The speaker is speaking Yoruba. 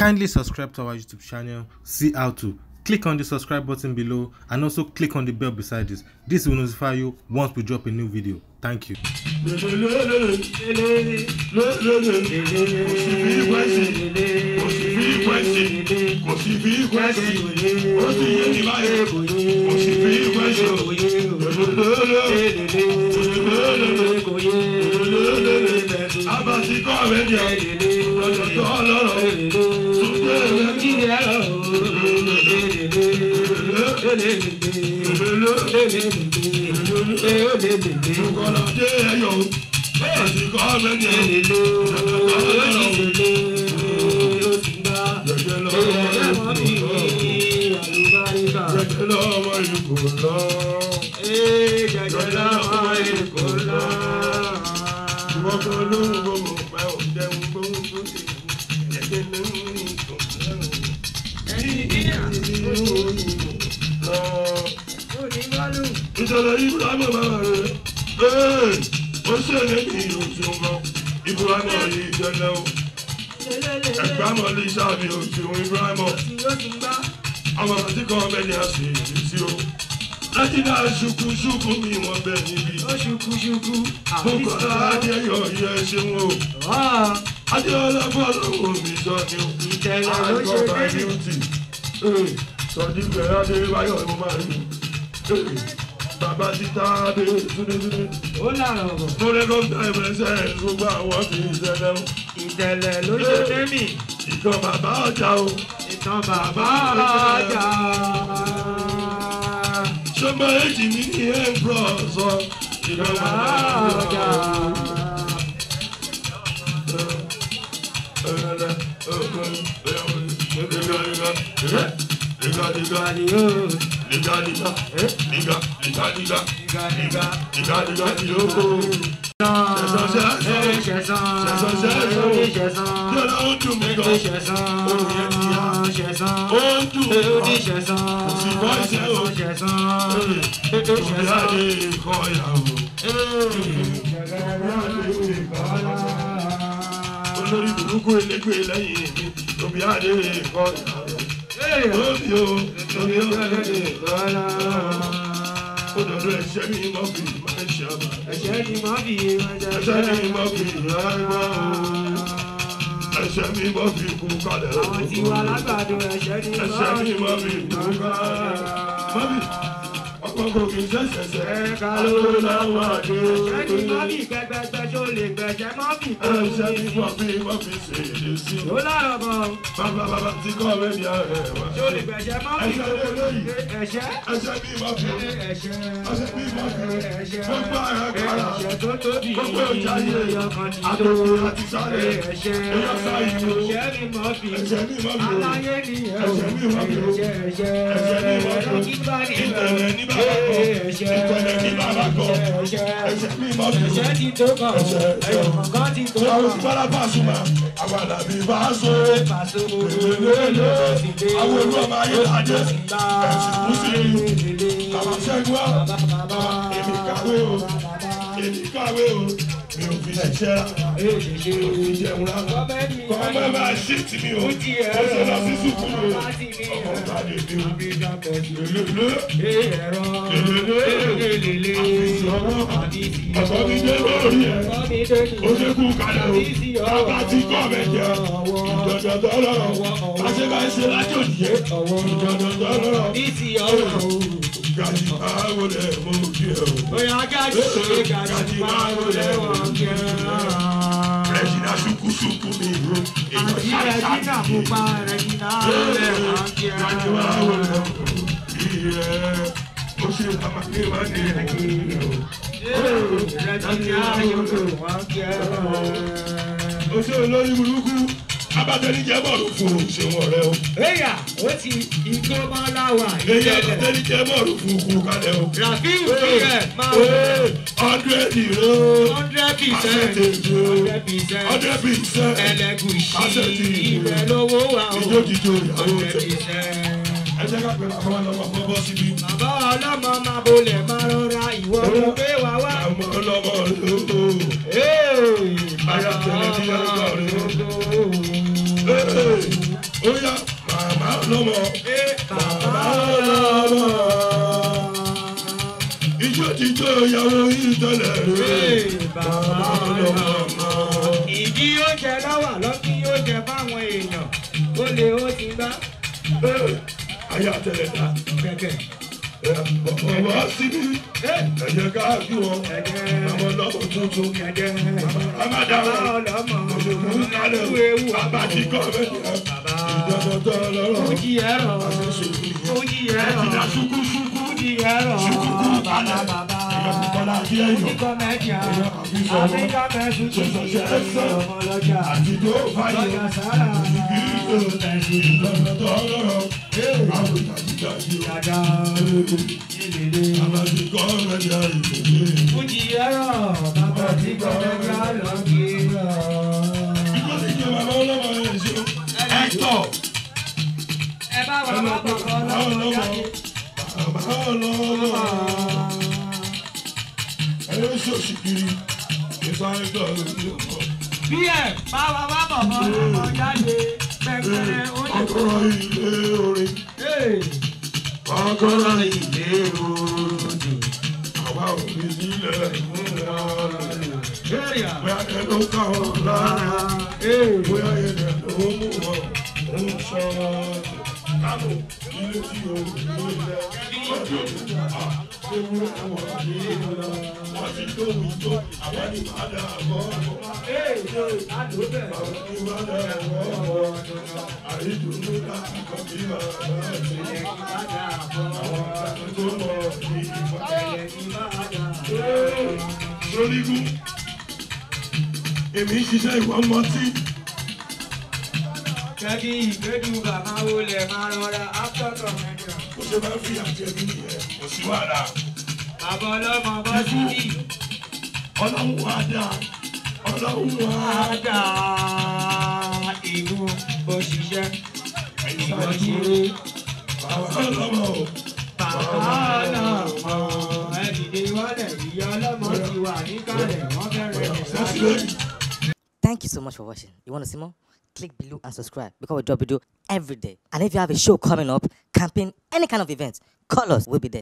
Kindly subscribe to our YouTube channel, see how to. Click on the subscribe button below and also click on the bell beside this. This will notify you once we drop a new video. Thank you. Itele ló ṣe tẹ́mì. Ìtàn bàbá ọjà o. Ìtàn bàbá ọjà. Ṣọmọ èjì mi ní ẹ̀ńbrọ̀ sọ. Ìtàn bàbá ọjà. Pasuma, Oya, màmá lọ́mọ. Màmá lọ́mọ. Ijó jíjó ìyàwó Itele rẹ̀. Màmá lọ́mọ. Ìdí oúnjẹ lọ́wọ́ lọ́kí oúnjẹ fáwọn èèyàn. Ó lè ó ti gbá. Ayé àtẹlẹ dá. Kẹ̀kẹ́. Bàbá síbí. Ẹ̀jẹ̀ káàkiri wọn. Àwọn ọlọ́mọ tuntun. Amádáwọ̀. Òṣèlú kálẹ̀ ewu. Àbájí kọ́ mẹ́rin. Ìjọba tó lọ́rọ̀. Fújì ẹ̀rọ. Fújì ẹ̀rọ. Ẹ̀jẹ̀ ṣukúṣukú. Fújì ẹ̀rọ. Ṣukúkú kálẹ̀. Kọ́lá kí ẹ̀yọ̀. Oníkọ́ mẹ́jà. Àfíkà mẹ́sùn tó ti ṣe ọmọ lọ́jà. Àti tó fàyè. Lọ́jà sára. Ìjọba tó lọ́rọ̀. Àwọn ìtàjíjájú. Dada. Ìlèlè. Àbájí kọ́ mẹ́rin. Fújì ẹ̀rọ. Bàbá tí kọ́ mẹ́jà lọ́kì rọ̀. Ẹ̀tọ́. Ẹ bá wà bá bàbá ọlọ́mọ jáde. Bàbá ọlọ́mọ. Ẹ̀rọ ṣòṣì kiri. Ìsáyẹ̀dọ̀ lórí ọkọ̀. Bí ẹ̀ bá wà bá bàbá ọlọ́mọ jáde. Pẹ̀pẹ̀rẹ̀ oúnjẹ. Ọkọ̀rọ̀ ilé orin. Ọkọ̀rọ̀ ilé orin. Àwa ò ní sílẹ̀ ìmúra rẹ̀. Bóyá ẹ ló ká ọ lára. Bóyá ẹ ló mú ọ. Ó ń sọ kánò ilé tí o lò lẹ̀. Ọjọ́ ìgbà ewu ẹ̀wọ̀n ní ìlú. Wọ́n ti tó wù tó àwọn ní padà bọ̀. Àwọn ní padà bọ̀. Àìdùnnú láti kọ́ bí bàbá àti àwọn tó lọ ní ìpàdé. Sórígún, èmi ń ṣiṣẹ́ ìwọ̀n mọ́tí. Kelvin Ikeduba máa wọlé máa rọra áfítọ́tọ̀ mẹ́jọ. Ó ṣe máa ń fi àjẹbí nìyẹn, kò sí wàhálà. Bàbá ọlọ́mọ bọ́ sí bí. Ọlọ́run wá dá, Ọlọ́run wá dá. Ìlú bó ṣiṣẹ́, ìwọ ṣeré. Bàbá ọlọ́mọ o. Bàbá ọlọ́mọ ẹ̀dìdè wọlé ìyá ọlọ́mọ ti wà níkàlẹ̀ wọ́n bẹ̀rẹ̀ ìsáré. Thank you so much for watching. You want to see more? Click below and subscribe because we drop video every day. And if you have a show coming up, campaign, any kind of event, call us. We'll be there.